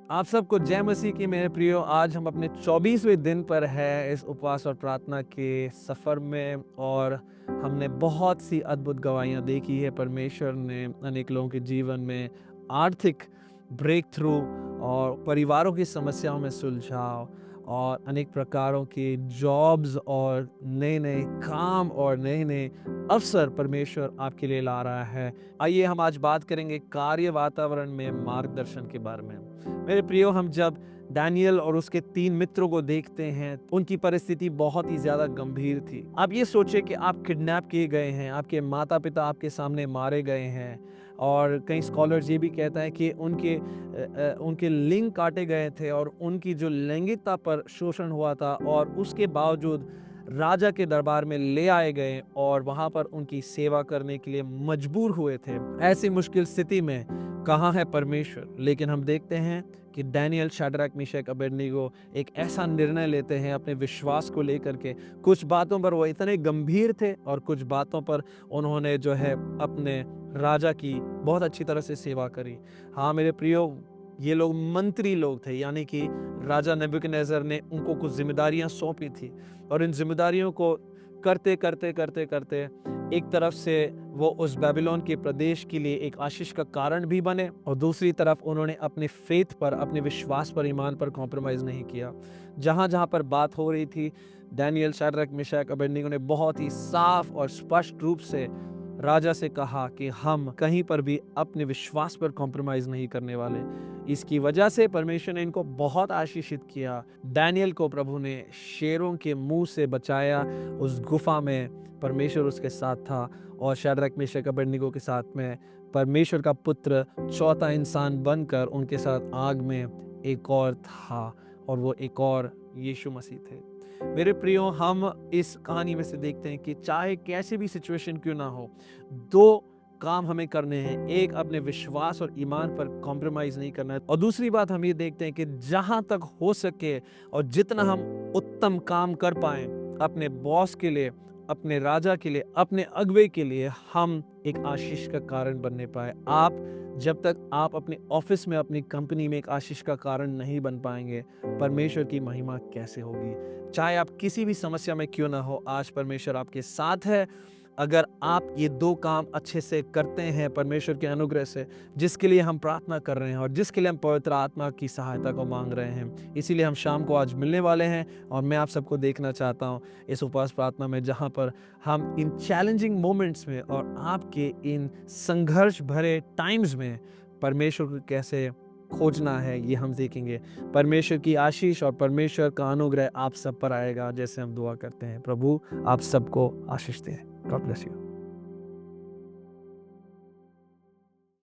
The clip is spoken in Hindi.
आप सबको जय मसीह की मेरे प्रियो। आज हम अपने 24वें दिन पर है इस उपवास और प्रार्थना के सफ़र में, और हमने बहुत सी अद्भुत गवाहियाँ देखी है। परमेश्वर ने अनेक लोगों के जीवन में आर्थिक ब्रेक थ्रू और परिवारों की समस्याओं में सुलझाव और अनेक प्रकारों के जॉब्स और नए नए काम और नए नए अवसर परमेश्वर आपके लिए ला रहा है। आइए हम आज बात करेंगे कार्य वातावरण में मार्गदर्शन के बारे में। मेरे प्रियो, हम जब डैनियल और उसके 3 मित्रों को देखते हैं, उनकी परिस्थिति बहुत ही ज्यादा गंभीर थी। आप ये सोचिए कि आप किडनैप किए गए हैं, आपके माता पिता आपके सामने मारे गए हैं, और कई स्कॉलर्स ये भी कहता है कि उनके लिंग काटे गए थे और उनकी जो लैंगिकता पर शोषण हुआ था, और उसके बावजूद राजा के दरबार में ले आए गए और वहां पर उनकी सेवा करने के लिए मजबूर हुए थे। ऐसी मुश्किल स्थिति में कहाँ है परमेश्वर? लेकिन हम देखते हैं कि डैनियल, शाद्रक, मेशक, अबेदनीगो एक ऐसा निर्णय लेते हैं अपने विश्वास को लेकर के। कुछ बातों पर वो इतने गंभीर थे और कुछ बातों पर उन्होंने जो है अपने राजा की बहुत अच्छी तरह से सेवा करी। हाँ मेरे प्रियो, ये लोग मंत्री लोग थे, यानी कि राजा नेबुकदनेस्सर ने उनको कुछ जिम्मेदारियां सौंपी थी, और इन जिम्मेदारियों को करते करते करते करते एक तरफ से वो उस बेबीलोन के प्रदेश के लिए एक आशीष का कारण भी बने, और दूसरी तरफ उन्होंने अपने फेथ पर, अपने विश्वास पर, ईमान पर कॉम्प्रोमाइज़ नहीं किया। जहाँ जहाँ पर बात हो रही थी, डैनियल, शाद्रक, मेशक, अबेदनीगो ने बहुत ही साफ और स्पष्ट रूप से राजा से कहा कि हम कहीं पर भी अपने विश्वास पर कॉम्प्रोमाइज़ नहीं करने वाले। इसकी वजह से परमेश्वर ने इनको बहुत आशीषित किया। डैनियल को प्रभु ने शेरों के मुंह से बचाया। उस गुफा में परमेश्वर उसके साथ था, और शाद्रक, मेशक, अबेदनीगो के साथ में परमेश्वर का पुत्र चौथा इंसान बनकर उनके साथ आग में एक और था, और वो एक और यीशु मसीह थे। मेरे प्रियो, हम इस कहानी में से देखते हैं कि चाहे कैसी भी सिचुएशन क्यों ना हो, 2 काम हमें करने हैं। एक, अपने विश्वास और ईमान पर कॉम्प्रोमाइज़ नहीं करना है, और दूसरी बात हम ये देखते हैं कि जहाँ तक हो सके और जितना हम उत्तम काम कर पाएँ अपने बॉस के लिए, अपने राजा के लिए, अपने अगुवे के लिए, हम एक आशीष का कारण बनने पाए। जब तक आप अपने ऑफिस में, अपनी कंपनी में एक आशीष का कारण नहीं बन पाएंगे, परमेश्वर की महिमा कैसे होगी? चाहे आप किसी भी समस्या में क्यों ना हो, आज परमेश्वर आपके साथ है। अगर आप ये 2 काम अच्छे से करते हैं परमेश्वर के अनुग्रह से, जिसके लिए हम प्रार्थना कर रहे हैं और जिसके लिए हम पवित्र आत्मा की सहायता को मांग रहे हैं, इसीलिए हम शाम को आज मिलने वाले हैं, और मैं आप सबको देखना चाहता हूँ इस उपवास प्रार्थना में, जहाँ पर हम इन चैलेंजिंग मोमेंट्स में और आपके इन संघर्ष भरे टाइम्स में परमेश्वर को कैसे खोजना है, ये हम देखेंगे। परमेश्वर की आशीष और परमेश्वर का अनुग्रह आप सब पर आएगा, जैसे हम दुआ करते हैं। प्रभु आप सबको आशीष दें। God bless you.